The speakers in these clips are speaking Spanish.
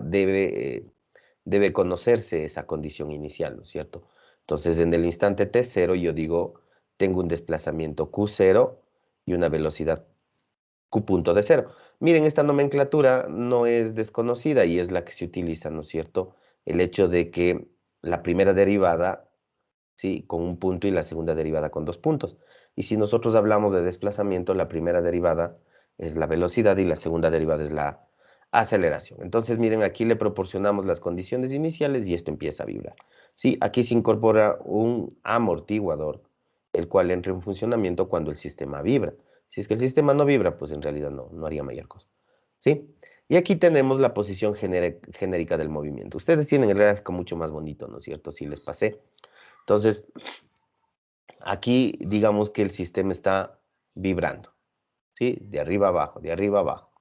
debe conocerse esa condición inicial, ¿no es cierto? Entonces, en el instante t0 yo digo, tengo un desplazamiento q0 y una velocidad q punto de 0. Miren, esta nomenclatura no es desconocida y es la que se utiliza, ¿no es cierto? El hecho de que la primera derivada, ¿sí?, con un punto y la segunda derivada con 2 puntos. Y si nosotros hablamos de desplazamiento, la primera derivada es la velocidad y la segunda derivada es la aceleración. Entonces, miren, aquí le proporcionamos las condiciones iniciales y esto empieza a vibrar. Sí, aquí se incorpora un amortiguador, el cual entra en funcionamiento cuando el sistema vibra. Si es que el sistema no vibra, pues en realidad no haría mayor cosa. ¿Sí? Y aquí tenemos la posición genérica del movimiento. Ustedes tienen el gráfico mucho más bonito, ¿no es cierto? Si les pasé. Entonces, aquí digamos que el sistema está vibrando, ¿sí? De arriba a abajo, de arriba a abajo.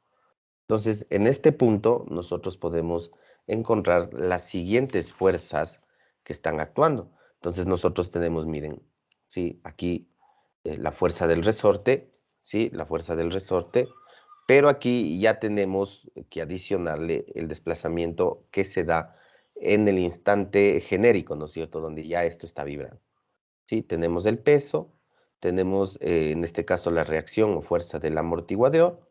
Entonces, en este punto, nosotros podemos encontrar las siguientes fuerzas que están actuando. Entonces, nosotros tenemos, miren, ¿sí? Aquí la fuerza del resorte, ¿sí? La fuerza del resorte, pero aquí ya tenemos que adicionarle el desplazamiento que se da en el instante genérico, ¿no es cierto? Donde ya esto está vibrando. ¿Sí? Tenemos el peso, tenemos en este caso la reacción o fuerza del amortiguador,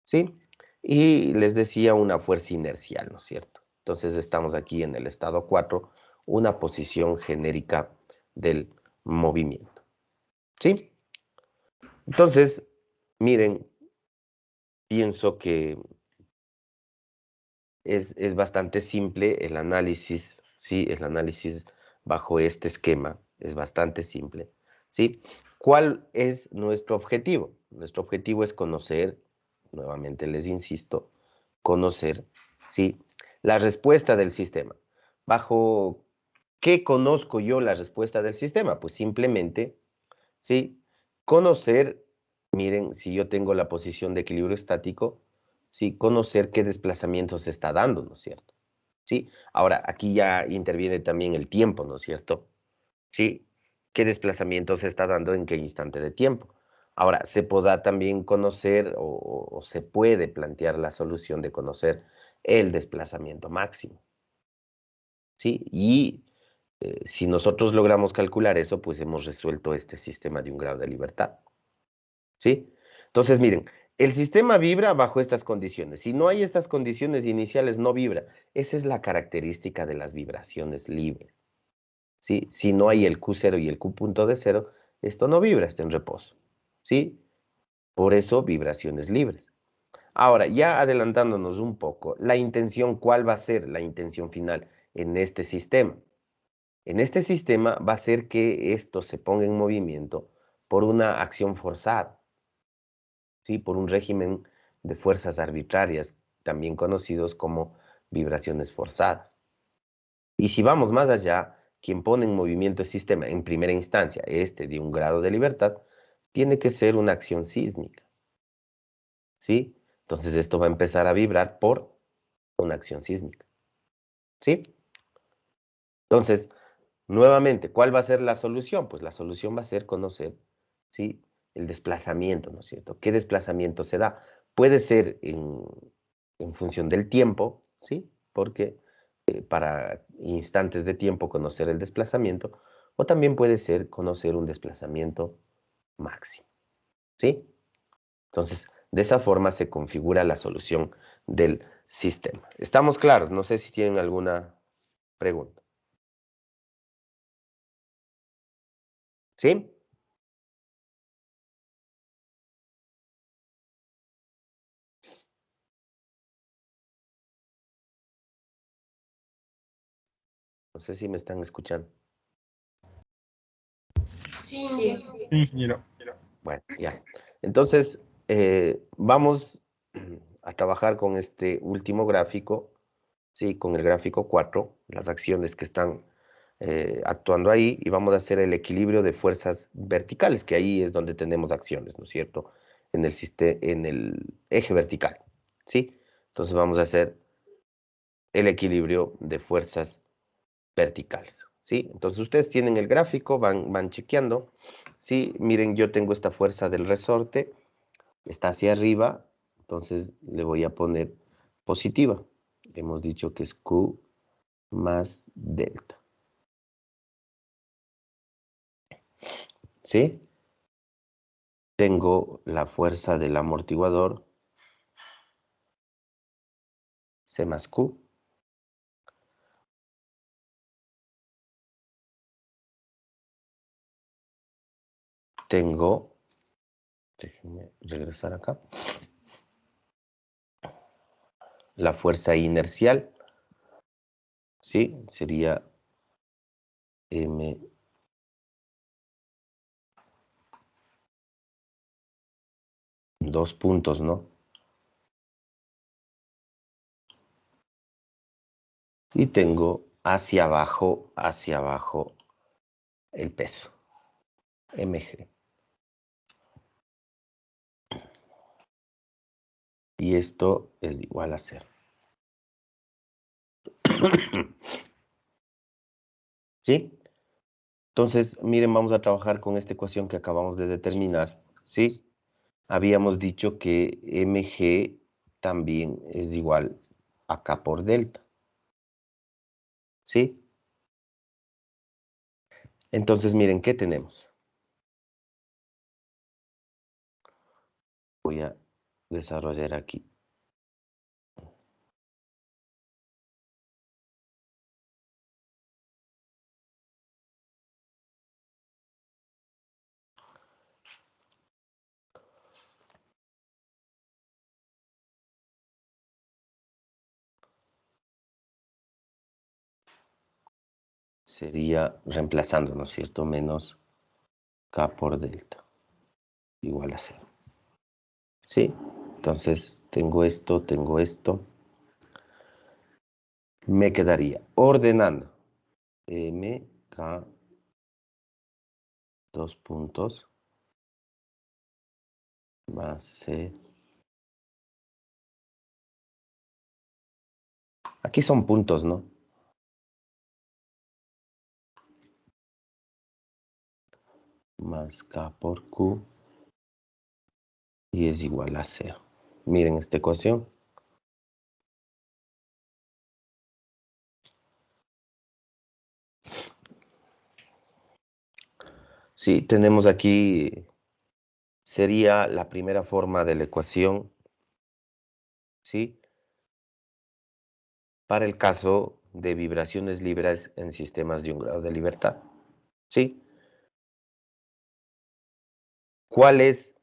¿sí? Y les decía una fuerza inercial, ¿no es cierto? Entonces estamos aquí en el estado 4, una posición genérica del movimiento, ¿sí? Entonces, miren, pienso que es bastante simple el análisis, ¿sí? El análisis bajo este esquema es bastante simple, ¿sí? ¿Cuál es nuestro objetivo? Nuestro objetivo es conocer, nuevamente les insisto, conocer, ¿sí?, la respuesta del sistema. ¿Bajo qué conozco yo la respuesta del sistema? Pues simplemente, ¿sí?, conocer, miren, si yo tengo la posición de equilibrio estático, ¿sí?, conocer qué desplazamiento se está dando, ¿no es cierto? ¿Sí? Ahora, aquí ya interviene también el tiempo, ¿no es cierto? ¿Sí? ¿Qué desplazamiento se está dando en qué instante de tiempo? Ahora, se podrá también conocer o se puede plantear la solución de conocer el desplazamiento máximo, ¿sí? Y si nosotros logramos calcular eso, pues hemos resuelto este sistema de un grado de libertad, ¿sí? Entonces, miren, el sistema vibra bajo estas condiciones. Si no hay estas condiciones iniciales, no vibra. Esa es la característica de las vibraciones libres, ¿sí? Si no hay el Q0 y el Q punto de 0, esto no vibra, está en reposo, ¿sí? Por eso, vibraciones libres. Ahora, ya adelantándonos un poco, la intención, ¿cuál va a ser la intención final en este sistema? En este sistema va a ser que esto se ponga en movimiento por una acción forzada, ¿sí? Por un régimen de fuerzas arbitrarias, también conocidos como vibraciones forzadas. Y si vamos más allá, quien pone en movimiento el sistema en primera instancia, este de un grado de libertad, tiene que ser una acción sísmica, ¿sí? Entonces esto va a empezar a vibrar por una acción sísmica, ¿sí? Entonces, nuevamente, ¿cuál va a ser la solución? Pues la solución va a ser conocer, ¿sí?, el desplazamiento, ¿no es cierto? ¿Qué desplazamiento se da? Puede ser en función del tiempo, ¿sí? Porque para instantes de tiempo conocer el desplazamiento, o también puede ser conocer un desplazamiento máximo, ¿sí? Entonces, de esa forma se configura la solución del sistema. ¿Estamos claros? No sé si tienen alguna pregunta. ¿Sí? No sé si me están escuchando. Sí, Sí, ingeniero. Bueno, ya. Entonces, vamos a trabajar con este último gráfico, ¿sí? Con el gráfico 4, las acciones que están actuando ahí, y vamos a hacer el equilibrio de fuerzas verticales, que ahí es donde tenemos acciones, ¿no es cierto? En el eje vertical, ¿sí? Entonces vamos a hacer el equilibrio de fuerzas verticales, ¿sí? Entonces ustedes tienen el gráfico, van chequeando, ¿sí? Miren, yo tengo esta fuerza del resorte, está hacia arriba, entonces le voy a poner positiva, Hemos dicho que es Q más delta. ¿Sí? Tengo la fuerza del amortiguador, C más Q. Tengo, déjenme regresar acá, la fuerza inercial, ¿sí? Sería M, dos puntos, ¿no? Y tengo hacia abajo el peso, mg. Y esto es igual a 0. ¿Sí? Entonces, miren, vamos a trabajar con esta ecuación que acabamos de determinar, ¿sí? Habíamos dicho que mg también es igual a k por delta, ¿sí? Entonces, miren, ¿qué tenemos? Voy a desarrollar aquí. Sería reemplazando, ¿no es cierto? Menos k por delta igual a 0. ¿Sí? Entonces, tengo esto. Me quedaría ordenando m, k, dos puntos, más c. Aquí son puntos, ¿no? Más k por q y es igual a 0. Miren esta ecuación. Sí, tenemos aquí, sería la primera forma de la ecuación, ¿sí? Para el caso de vibraciones libres en sistemas de un grado de libertad, ¿sí? ¿Cuál es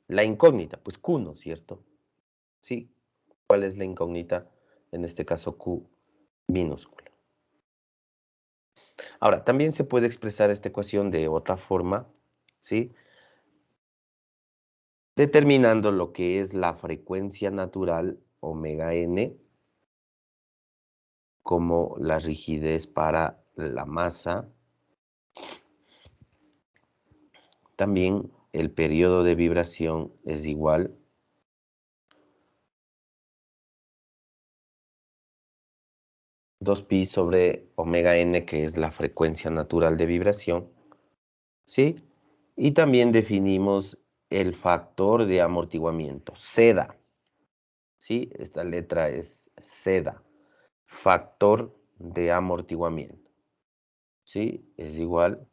la incógnita? Pues Q, ¿no es cierto? Sí. ¿Cuál es la incógnita? En este caso Q minúscula. Ahora, también se puede expresar esta ecuación de otra forma, ¿sí? Determinando lo que es la frecuencia natural omega n como la rigidez para la masa. También el periodo de vibración es igual a 2pi sobre omega n, que es la frecuencia natural de vibración, ¿sí? Y también definimos el factor de amortiguamiento, seda, ¿sí? Esta letra es seda, factor de amortiguamiento, ¿sí? Es igual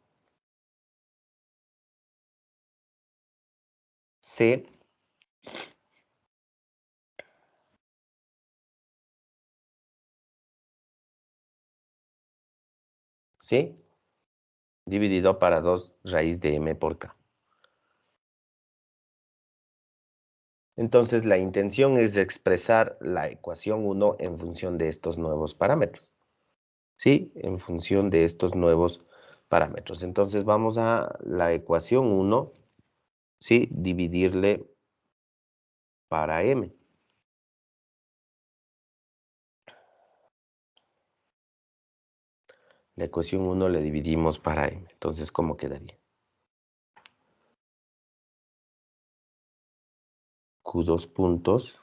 C ¿sí? Dividido para 2 raíz de m por k. Entonces, la intención es expresar la ecuación 1 en función de estos nuevos parámetros, ¿sí? En función de estos nuevos parámetros. Entonces, vamos a la ecuación 1, ¿sí? Dividirle para m. La ecuación 1 le dividimos para m. Entonces, ¿cómo quedaría? Q dos puntos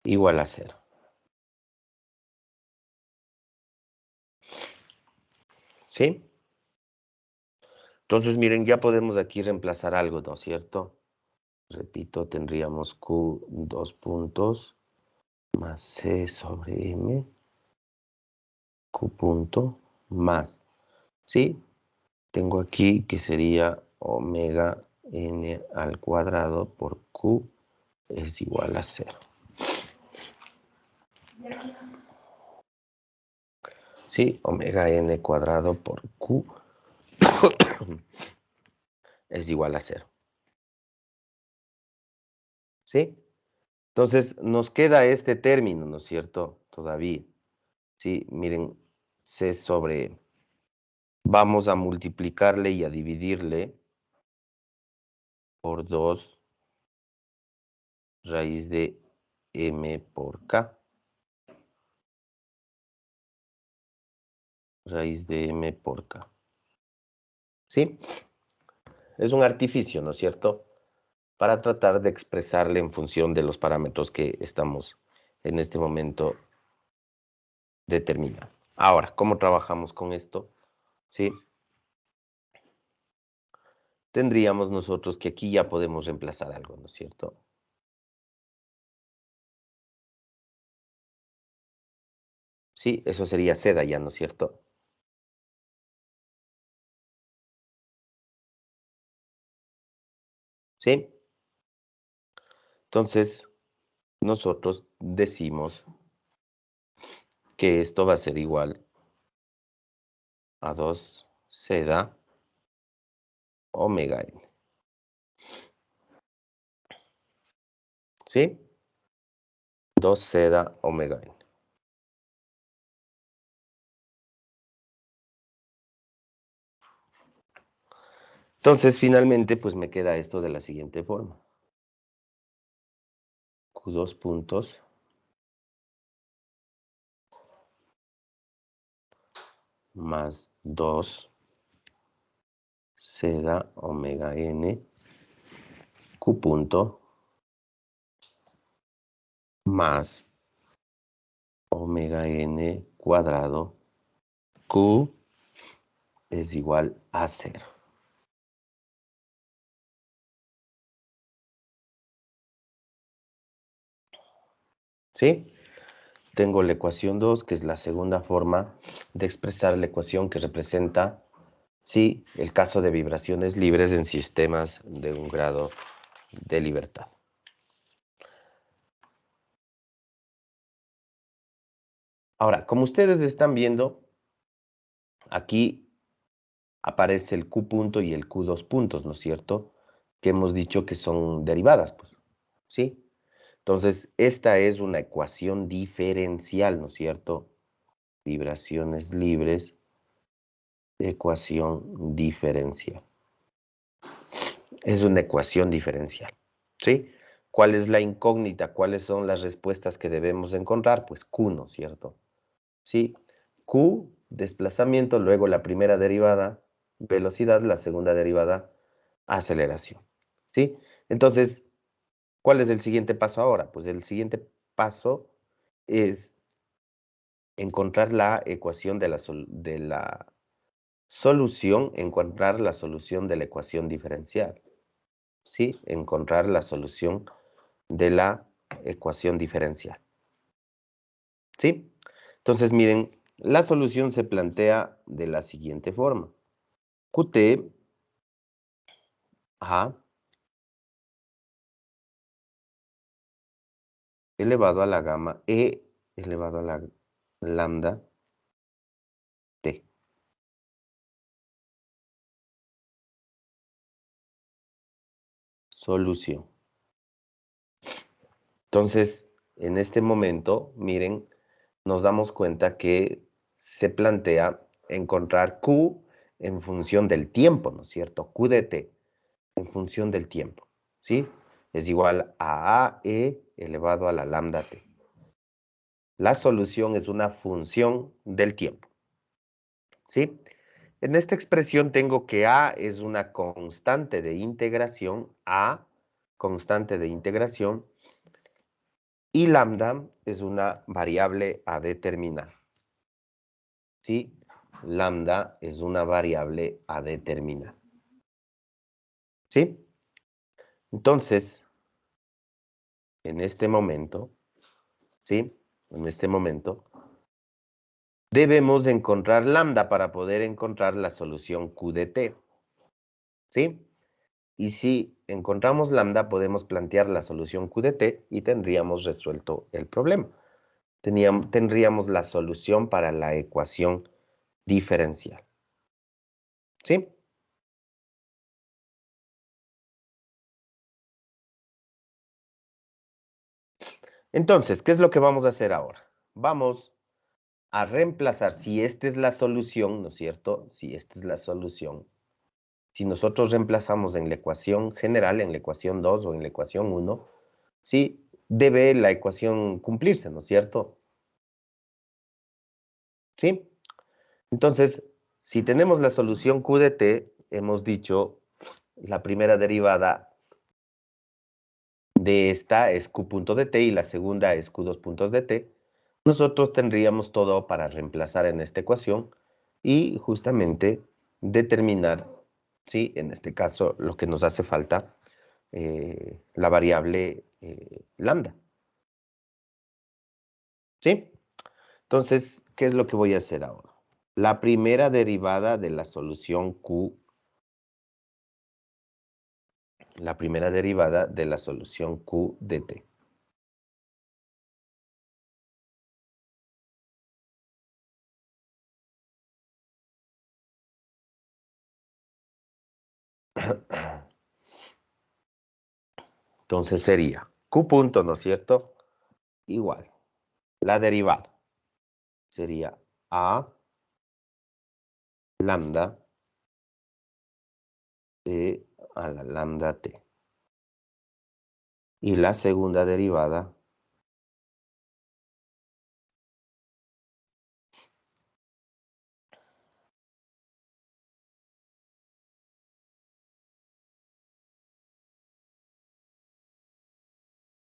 igual a 0. ¿Sí? Entonces, miren, ya podemos aquí reemplazar algo, ¿no es cierto? Repito, tendríamos Q, 2 puntos, más C sobre M, Q punto, más, ¿sí? Tengo aquí que sería omega n al cuadrado por Q es igual a 0. ¿Sí? Omega n cuadrado por Q es igual a 0. ¿Sí? Entonces, nos queda este término, ¿no es cierto? Todavía. ¿Sí? Miren, C sobre... Vamos a multiplicarle y a dividirle por 2 raíz de m por k. Raíz de m por k. ¿Sí? Es un artificio, ¿no es cierto? Para tratar de expresarle en función de los parámetros que estamos en este momento determinando. Ahora, ¿cómo trabajamos con esto? ¿Sí? Tendríamos nosotros que aquí ya podemos reemplazar algo, ¿no es cierto? Sí, eso sería seda ya, ¿no es cierto? ¿Sí? Entonces, nosotros decimos que esto va a ser igual a 2 seda omega n. ¿Sí? 2 seda omega n. Entonces, finalmente, pues me queda esto de la siguiente forma. Q2 puntos más 2 seda omega n Q punto más omega n cuadrado Q es igual a 0. ¿Sí? Tengo la ecuación 2, que es la segunda forma de expresar la ecuación que representa, sí, el caso de vibraciones libres en sistemas de un grado de libertad. Ahora, como ustedes están viendo, aquí aparece el Q punto y el Q2 puntos, ¿no es cierto? Que hemos dicho que son derivadas, pues, ¿sí? Entonces, esta es una ecuación diferencial, ¿no es cierto? Vibraciones libres, ecuación diferencial. Es una ecuación diferencial, ¿sí? ¿Cuál es la incógnita? ¿Cuáles son las respuestas que debemos encontrar? Pues Q, ¿no es cierto? ¿Sí? Q, desplazamiento, luego la primera derivada, velocidad, la segunda derivada, aceleración, ¿sí? Entonces, ¿cuál es el siguiente paso ahora? Pues el siguiente paso es encontrar la ecuación de la solución, encontrar la solución de la ecuación diferencial, ¿sí? Encontrar la solución de la ecuación diferencial, ¿sí? Entonces, miren, la solución se plantea de la siguiente forma. Qt, ajá, elevado a la gamma E elevado a la lambda T. Solución. Entonces, en este momento, miren, nos damos cuenta que se plantea encontrar Q en función del tiempo, ¿no es cierto? Q de T en función del tiempo, ¿sí? Es igual a AE elevado a la lambda T. La solución es una función del tiempo, ¿sí? En esta expresión tengo que A es una constante de integración, A, constante de integración, Y lambda es una variable a determinar. ¿Sí? Lambda es una variable a determinar. ¿Sí? Entonces, en este momento, ¿sí? En este momento, debemos encontrar lambda para poder encontrar la solución Q de T. ¿Sí? Y si encontramos lambda, podemos plantear la solución Q de T y tendríamos resuelto el problema. Tendríamos la solución para la ecuación diferencial. ¿Sí? Entonces, ¿qué es lo que vamos a hacer ahora? Vamos a reemplazar, si esta es la solución, ¿no es cierto? Si esta es la solución, si nosotros reemplazamos en la ecuación general, en la ecuación 2 o en la ecuación 1, sí, debe la ecuación cumplirse, ¿no es cierto? ¿Sí? Entonces, si tenemos la solución Q de T, hemos dicho, la primera derivada de esta es Q punto de T y la segunda es Q dos puntos de T. Nosotros tendríamos todo para reemplazar en esta ecuación y justamente determinar, ¿sí? En este caso, lo que nos hace falta, la variable lambda. ¿Sí? Entonces, ¿qué es lo que voy a hacer ahora? La primera derivada de la solución Q, la primera derivada de la solución Q de T. Entonces sería Q punto, ¿no es cierto? Igual. La derivada sería A lambda a la lambda T. Y la segunda derivada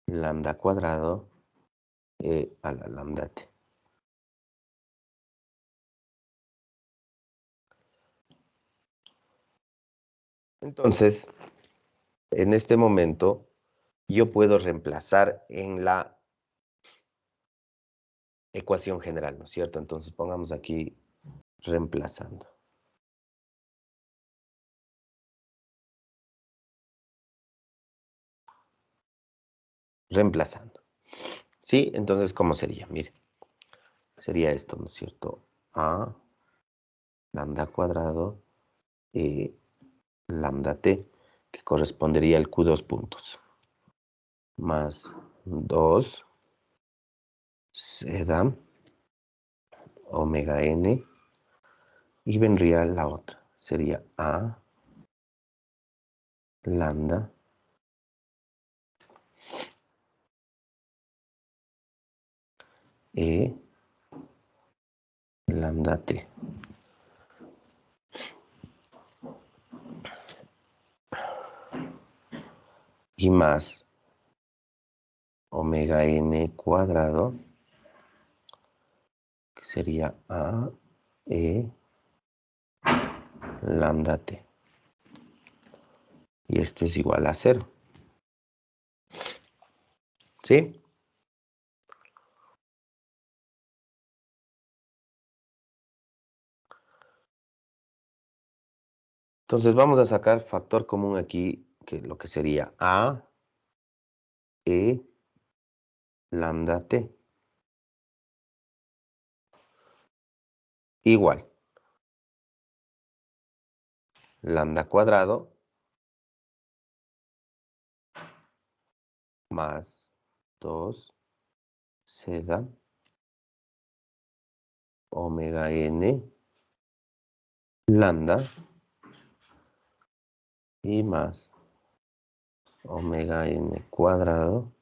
lambda cuadrado a la lambda T. Entonces, en este momento, yo puedo reemplazar en la ecuación general, ¿no es cierto? Entonces pongamos aquí reemplazando. Reemplazando. ¿Sí? Entonces, ¿cómo sería? Mire, sería esto, ¿no es cierto? A lambda cuadrado lambda T, que correspondería al Q dos puntos, más 2 se da omega n y vendría la otra, sería A lambda E lambda T. Y más omega n cuadrado, que sería A E lambda T. Y esto es igual a 0. ¿Sí? Entonces vamos a sacar factor común aquí, que es lo que sería A E lambda T. Igual lambda cuadrado más 2 se da omega n lambda y más omega n cuadrado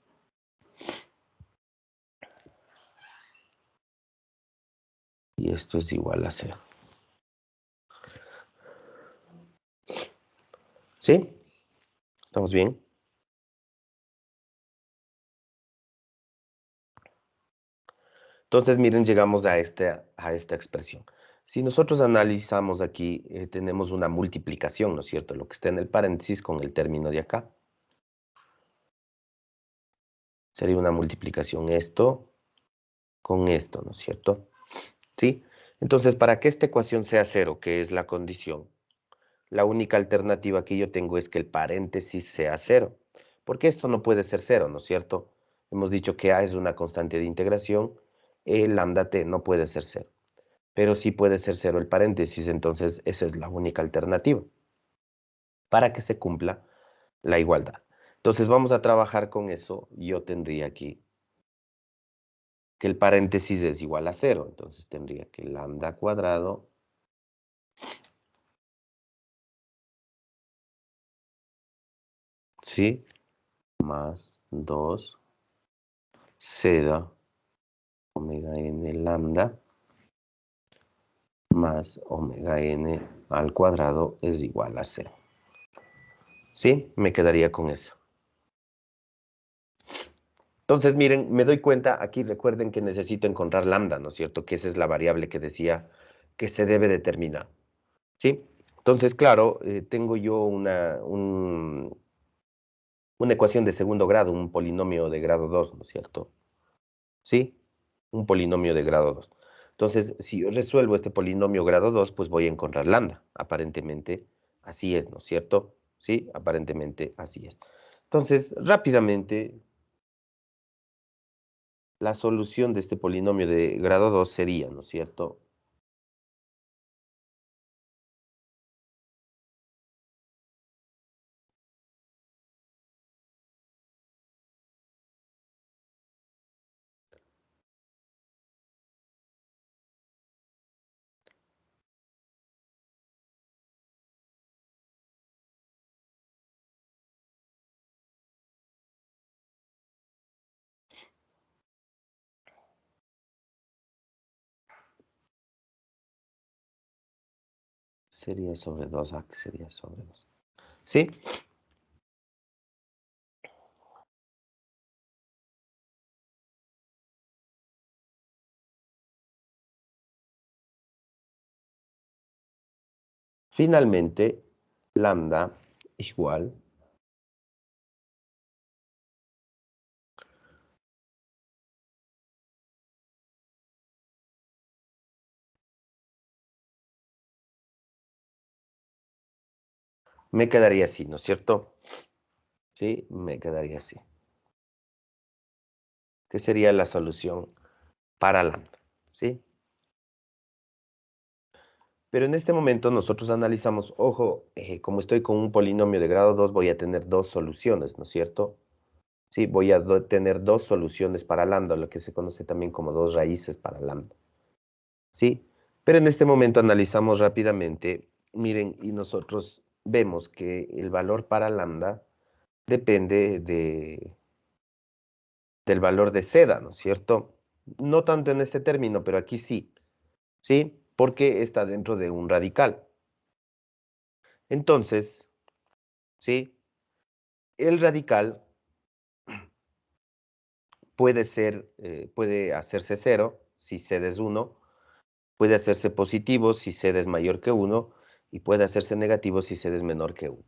y esto es igual a 0. ¿Sí? ¿Estamos bien? Entonces, miren, llegamos a esta expresión. Si nosotros analizamos aquí, tenemos una multiplicación, ¿no es cierto? Lo que está en el paréntesis con el término de acá. Sería una multiplicación esto con esto, ¿no es cierto? ¿Sí? Entonces, para que esta ecuación sea cero, que es la condición, la única alternativa que yo tengo es que el paréntesis sea cero. Porque esto no puede ser cero, ¿no es cierto? Hemos dicho que A es una constante de integración, el lambda t no puede ser cero. Pero sí puede ser cero el paréntesis, entonces esa es la única alternativa para que se cumpla la igualdad. Entonces vamos a trabajar con eso. Yo tendría aquí que el paréntesis es igual a cero, entonces tendría que lambda cuadrado ¿sí? Más 2 seda omega n lambda más omega n al cuadrado es igual a cero. ¿Sí? Me quedaría con eso. Entonces, miren, me doy cuenta, aquí recuerden que necesito encontrar lambda, ¿no es cierto? Que esa es la variable que decía que se debe determinar, ¿sí? Entonces, claro, tengo yo una ecuación de segundo grado, un polinomio de grado 2, ¿no es cierto? ¿Sí? Un polinomio de grado 2. Entonces, si yo resuelvo este polinomio grado 2, pues voy a encontrar lambda. Aparentemente, así es, ¿no es cierto? Sí, aparentemente así es. Entonces, rápidamente, la solución de este polinomio de grado 2 sería, ¿no es cierto? Sería sobre 2A, que sería sobre 2. ¿Sí? Finalmente, lambda igual me quedaría así, ¿no es cierto? Sí, me quedaría así. ¿Qué sería la solución para lambda? ¿Sí? Pero en este momento nosotros analizamos, ojo, como estoy con un polinomio de grado 2, voy a tener dos soluciones, ¿no es cierto? Sí, voy a tener dos soluciones para lambda, lo que se conoce también como dos raíces para lambda. ¿Sí? Pero en este momento analizamos rápidamente, miren, y nosotros vemos que el valor para lambda depende del valor de seda, ¿no es cierto? No tanto en este término, pero aquí sí, ¿sí? Porque está dentro de un radical. Entonces, ¿sí? El radical puede hacerse cero si CD es 1, puede hacerse positivo si CD es mayor que 1 y puede hacerse negativo si CD es menor que 1.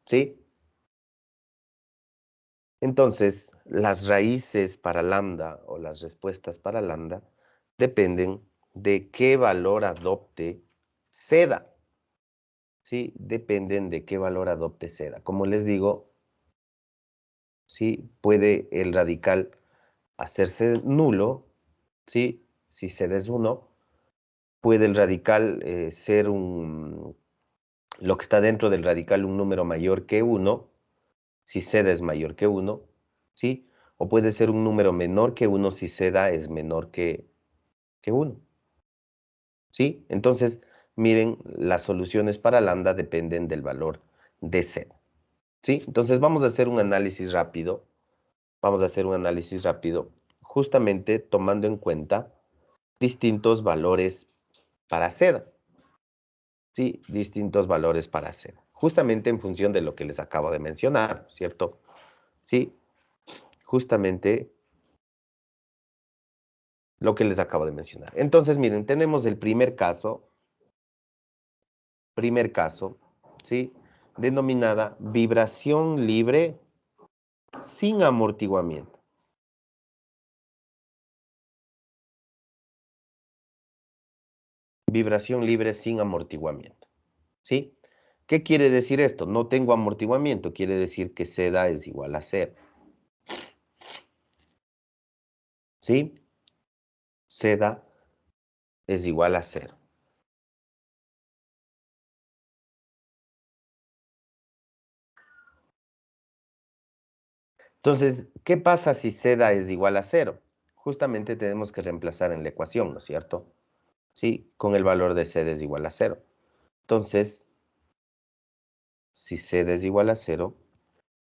¿Sí? Entonces, las raíces para lambda o las respuestas para lambda dependen de qué valor adopte seda. ¿Sí? Dependen de qué valor adopte seda. Como les digo, ¿sí? Puede el radical hacerse nulo, ¿sí? Si CD es 1, puede el radical ser lo que está dentro del radical un número mayor que 1, si Z es mayor que 1, ¿sí? O puede ser un número menor que 1 si Z es menor que 1, ¿sí? Entonces, miren, las soluciones para lambda dependen del valor de Z, ¿sí? Entonces, vamos a hacer un análisis rápido. Vamos a hacer un análisis rápido, justamente tomando en cuenta distintos valores para Z. Sí, distintos valores para hacer, justamente en función de lo que les acabo de mencionar, ¿cierto? Sí, justamente lo que les acabo de mencionar. Entonces, miren, tenemos el primer caso, ¿sí? Denominada vibración libre sin amortiguamiento. Vibración libre sin amortiguamiento, ¿sí? ¿Qué quiere decir esto? No tengo amortiguamiento, quiere decir que Z es igual a 0, ¿sí? Z es igual a 0. Entonces, ¿qué pasa si Z es igual a 0? Justamente tenemos que reemplazar en la ecuación, ¿no es cierto? Sí, con el valor de Z es igual a 0. Entonces, si Z es igual a 0,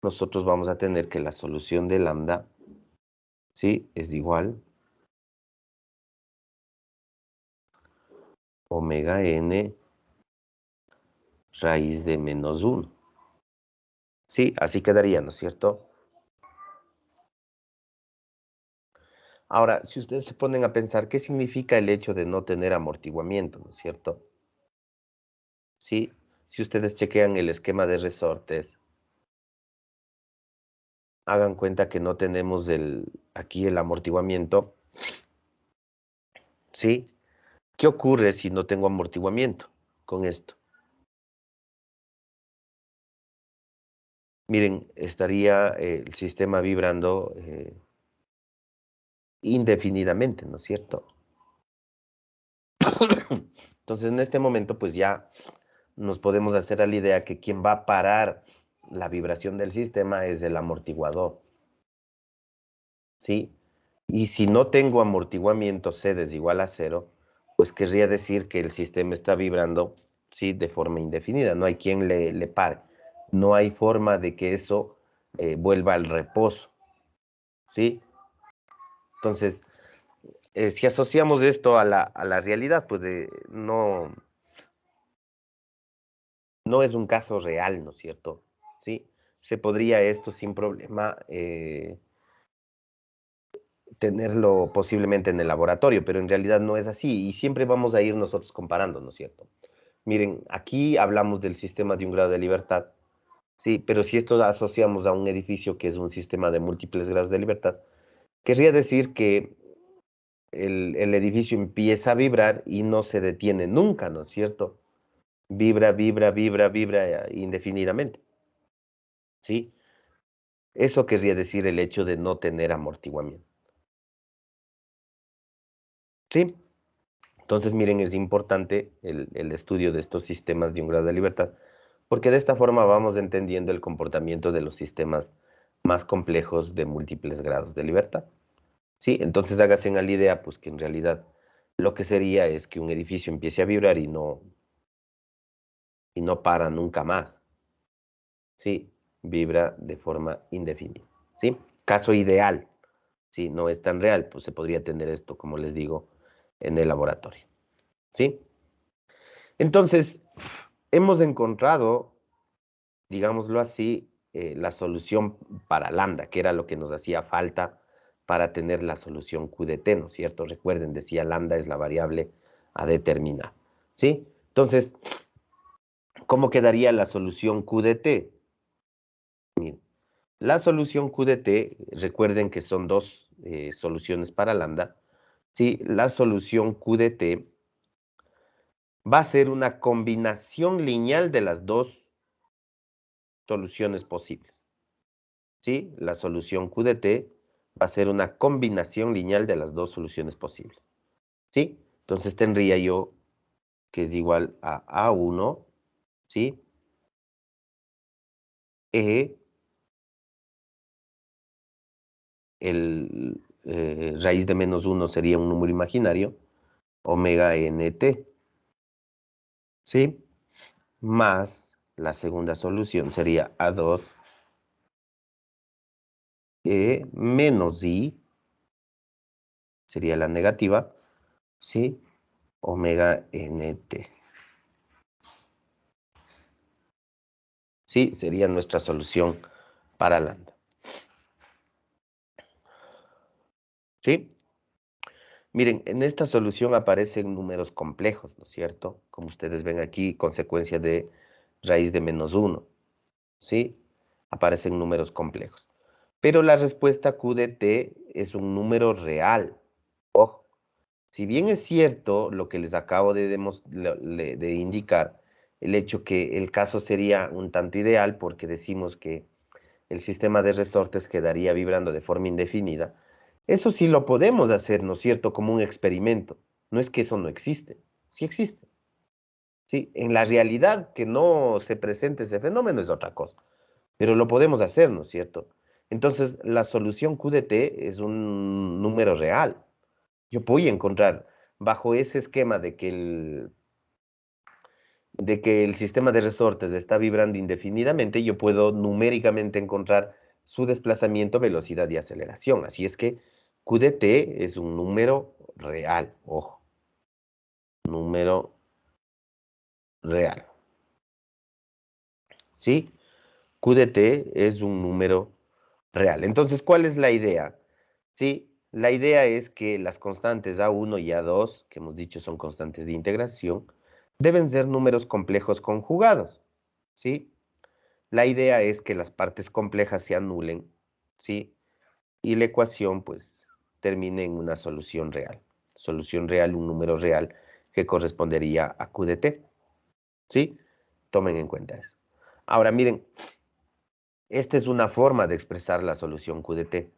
nosotros vamos a tener que la solución de lambda, ¿sí? Es igual omega n raíz de menos 1. Sí, así quedaría, ¿no es cierto? Ahora, si ustedes se ponen a pensar, ¿qué significa el hecho de no tener amortiguamiento, ¿no es cierto? Sí, si ustedes chequean el esquema de resortes, hagan cuenta que no tenemos aquí el amortiguamiento, ¿sí? ¿Qué ocurre si no tengo amortiguamiento con esto? Miren, estaría el sistema vibrando indefinidamente, ¿no es cierto? Entonces, en este momento, pues ya nos podemos hacer a la idea que quien va a parar la vibración del sistema es el amortiguador, ¿sí? Y si no tengo amortiguamiento, C es igual a 0, pues querría decir que el sistema está vibrando, ¿sí? De forma indefinida, no hay quien le pare. No hay forma de que eso vuelva al reposo, ¿sí? Entonces, si asociamos esto a la realidad, pues no es un caso real, ¿no es cierto? ¿Sí? Se podría esto sin problema tenerlo posiblemente en el laboratorio, pero en realidad no es así y siempre vamos a ir nosotros comparando, ¿no es cierto? Miren, aquí hablamos del sistema de un grado de libertad, sí, pero si esto asociamos a un edificio que es un sistema de múltiples grados de libertad, querría decir que el edificio empieza a vibrar y no se detiene nunca, ¿no es cierto? Vibra, vibra, vibra, vibra indefinidamente, ¿sí? Eso querría decir el hecho de no tener amortiguamiento, ¿sí? Entonces, miren, es importante el estudio de estos sistemas de un grado de libertad, porque de esta forma vamos entendiendo el comportamiento de los sistemas más complejos de múltiples grados de libertad. Sí, entonces hágase en la idea, pues que en realidad lo que sería es que un edificio empiece a vibrar y no para nunca más. Sí, vibra de forma indefinida. Sí, caso ideal. Sí, no es tan real, pues se podría tener esto, como les digo, en el laboratorio. ¿Sí? Entonces, hemos encontrado, digámoslo así, la solución para lambda, que era lo que nos hacía falta para tener la solución Q de t, ¿no es cierto? Recuerden, decía lambda es la variable a determinar, ¿sí? Entonces, ¿cómo quedaría la solución Q de t? Miren, la solución Q de t, recuerden que son dos soluciones para lambda, ¿sí? La solución Q de t va a ser una combinación lineal de las dos soluciones posibles, ¿sí? La solución Q de t va a ser una combinación lineal de las dos soluciones posibles, ¿sí? Entonces tendría yo que es igual a A1, ¿sí? E, raíz de menos 1 sería un número imaginario, omega nt, ¿sí? Más la segunda solución sería A2, E menos I, sería la negativa, ¿sí? Omega nt. Sí, sería nuestra solución para lambda. ¿Sí? Miren, en esta solución aparecen números complejos, ¿no es cierto? Como ustedes ven aquí, consecuencia de raíz de -1, ¿sí? Aparecen números complejos. Pero la respuesta Q de t es un número real. Ojo, si bien es cierto lo que les acabo de indicar, el hecho que el caso sería un tanto ideal porque decimos que el sistema de resortes quedaría vibrando de forma indefinida, eso sí lo podemos hacer, ¿no es cierto?, como un experimento. No es que eso no existe, sí existe. ¿Sí? En la realidad que no se presente ese fenómeno es otra cosa, pero lo podemos hacer, ¿no es cierto? Entonces, la solución QDT es un número real. Yo voy a encontrar, bajo ese esquema de que el sistema de resortes está vibrando indefinidamente, yo puedo numéricamente encontrar su desplazamiento, velocidad y aceleración. Así es que QDT es un número real, ojo, número real. ¿Sí? QDT es un número real. Entonces, ¿cuál es la idea? Sí, la idea es que las constantes A1 y A2, que hemos dicho son constantes de integración, deben ser números complejos conjugados, ¿sí? La idea es que las partes complejas se anulen, ¿sí? Y la ecuación, pues, termine en una solución real. Solución real, un número real que correspondería a Q de t, ¿sí? Tomen en cuenta eso. Ahora, miren, esta es una forma de expresar la solución Q de t.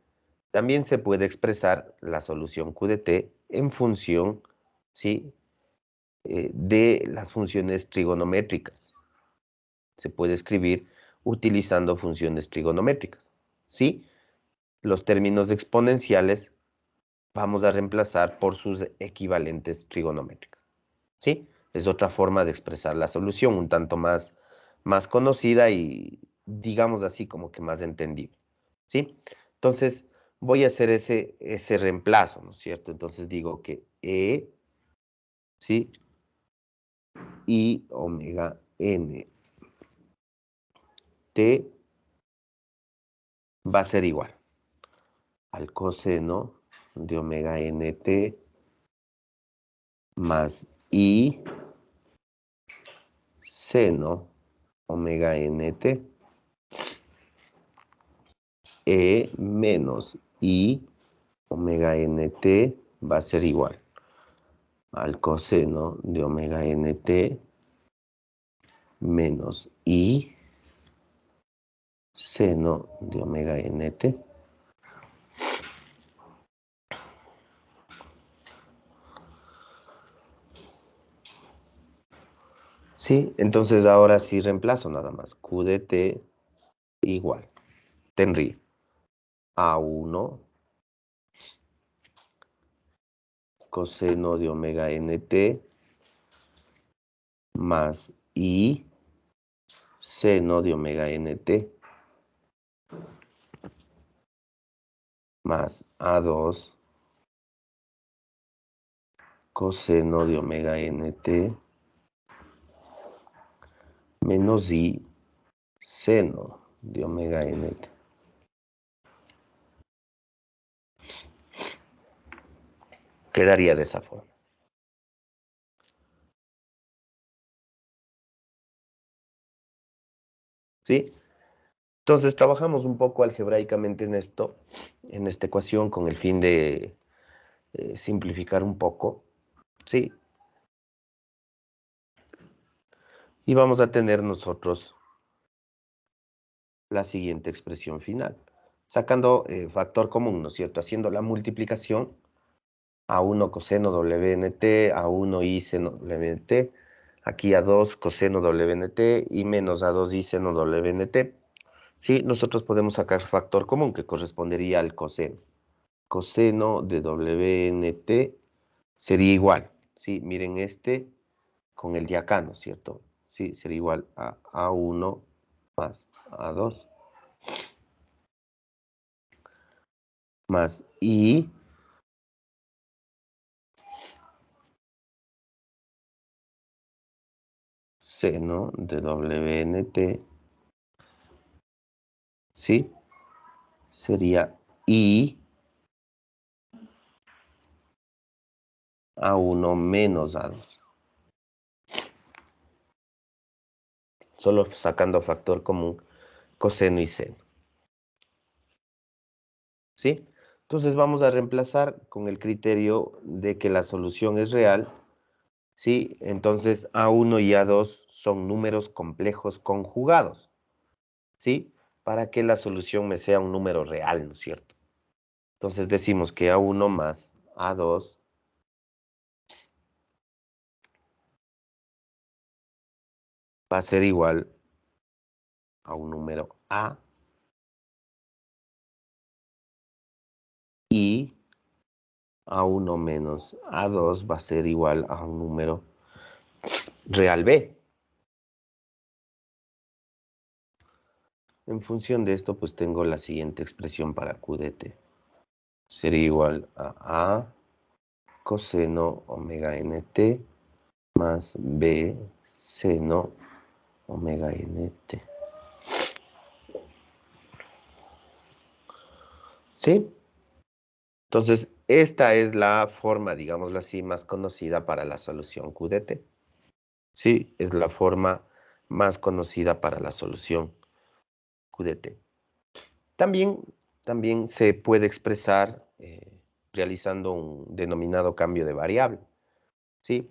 También se puede expresar la solución Q de t en función, ¿sí? De las funciones trigonométricas. Se puede escribir utilizando funciones trigonométricas, ¿sí? Los términos exponenciales vamos a reemplazar por sus equivalentes trigonométricas, ¿sí? Es otra forma de expresar la solución, un tanto más conocida y, digamos así, como que más entendible, ¿sí? Entonces, voy a hacer ese reemplazo, ¿no es cierto? Entonces digo que E, ¿sí? Y omega n t va a ser igual al coseno de omega nt más I seno omega nt e menos I omega nt va a ser igual al coseno de omega nt menos I seno de omega nt. Sí, entonces ahora sí reemplazo nada más. Q de t igual. Tendría A1 coseno de omega nt más I seno de omega nt más A2 coseno de omega nt menos I seno de omega nt. Quedaría de esa forma. ¿Sí? Entonces trabajamos un poco algebraicamente en esto, en esta ecuación, con el fin de simplificar un poco. ¿Sí? Y vamos a tener nosotros la siguiente expresión final. Sacando factor común, ¿no es cierto? Haciendo la multiplicación A1 coseno WNT, A1 I seno WNT, aquí A2 coseno WNT y menos A2 I seno WNT. ¿Sí? Nosotros podemos sacar factor común que correspondería al coseno. Coseno de WNT sería igual, ¿sí? Miren este con el de acá, ¿no es cierto? Sí, sería igual a A1 más A2 más I seno de WNT, ¿sí? Sería I A1 menos A2. Solo sacando factor común, coseno y seno. ¿Sí? Entonces vamos a reemplazar con el criterio de que la solución es real. ¿Sí? Entonces A1 y A2 son números complejos conjugados. ¿Sí? Para que la solución me sea un número real, ¿no es cierto? Entonces decimos que A1 más A2 va a ser igual a un número A y A1 menos A2 va a ser igual a un número real B. En función de esto, pues tengo la siguiente expresión para Q de T. Sería igual a A coseno omega nt más B seno omega nt. ¿Sí? Entonces, esta es la forma, digámoslo así, más conocida para la solución Q de T. Sí, es la forma más conocida para la solución Q de T. También se puede expresar realizando un denominado cambio de variable, ¿sí?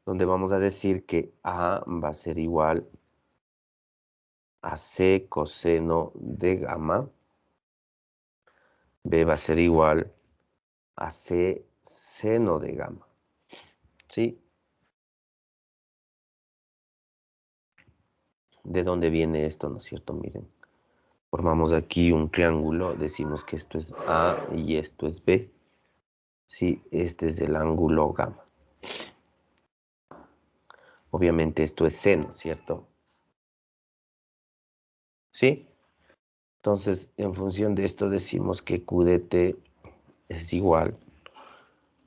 Donde vamos a decir que A va a ser igual a C coseno de gamma, B va a ser igual a C seno de gamma, ¿sí? ¿De dónde viene esto, no es cierto? Miren, formamos aquí un triángulo, decimos que esto es A y esto es B, ¿sí? Este es el ángulo gamma. Obviamente esto es seno, ¿cierto? ¿Sí? Entonces, en función de esto decimos que Q de T es igual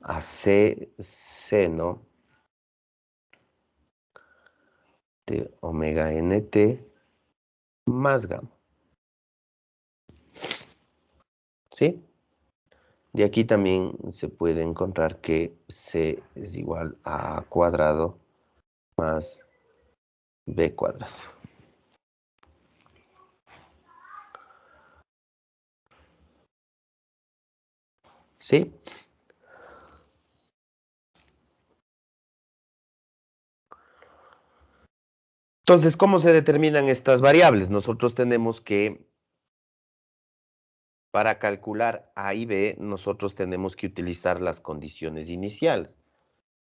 a C seno de omega nt más gamma. ¿Sí? De aquí también se puede encontrar que C es igual a A cuadrado más B cuadrado. ¿Sí? Entonces, ¿cómo se determinan estas variables? Nosotros tenemos que, para calcular A y B, nosotros tenemos que utilizar las condiciones iniciales.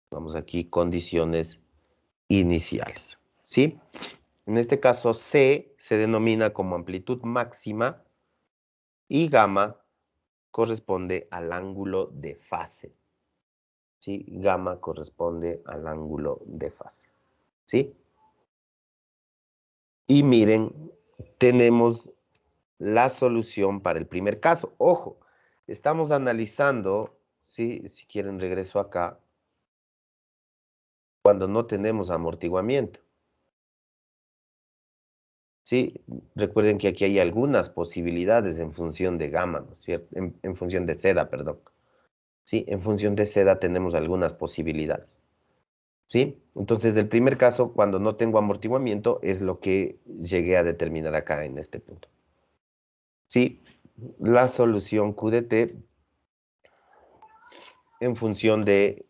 Vamos aquí, condiciones iniciales, ¿sí? En este caso, C se denomina como amplitud máxima y gamma corresponde al ángulo de fase, ¿sí? Gamma corresponde al ángulo de fase, ¿sí? Y miren, tenemos la solución para el primer caso. Ojo, estamos analizando, ¿sí? Si quieren regreso acá, cuando no tenemos amortiguamiento. Sí, recuerden que aquí hay algunas posibilidades en función de gamma, ¿no es cierto? En función de seda, perdón. Sí, en función de seda tenemos algunas posibilidades. ¿Sí? Entonces, el primer caso, cuando no tengo amortiguamiento, es lo que llegué a determinar acá en este punto. Sí, la solución Q de T en función de,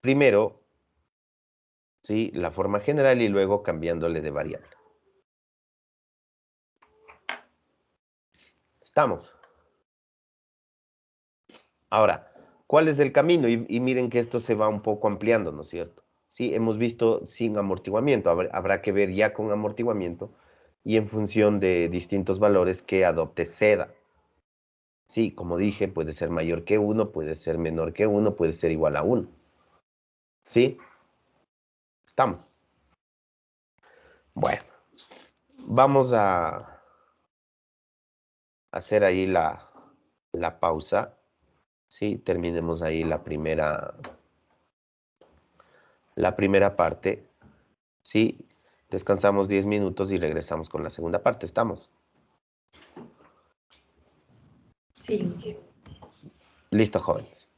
primero, ¿sí? La forma general y luego cambiándole de variable. Estamos. Ahora, ¿cuál es el camino? Y miren que esto se va un poco ampliando, ¿no es cierto? Sí, hemos visto sin amortiguamiento. Habrá que ver ya con amortiguamiento y en función de distintos valores que adopte seda. Sí, como dije, puede ser mayor que 1, puede ser menor que 1, puede ser igual a 1. ¿Sí? Estamos. Bueno, vamos a hacer ahí la pausa. Sí, terminemos ahí la primera parte. Sí, descansamos 10 minutos y regresamos con la segunda parte. ¿Estamos? Sí. Listo, jóvenes.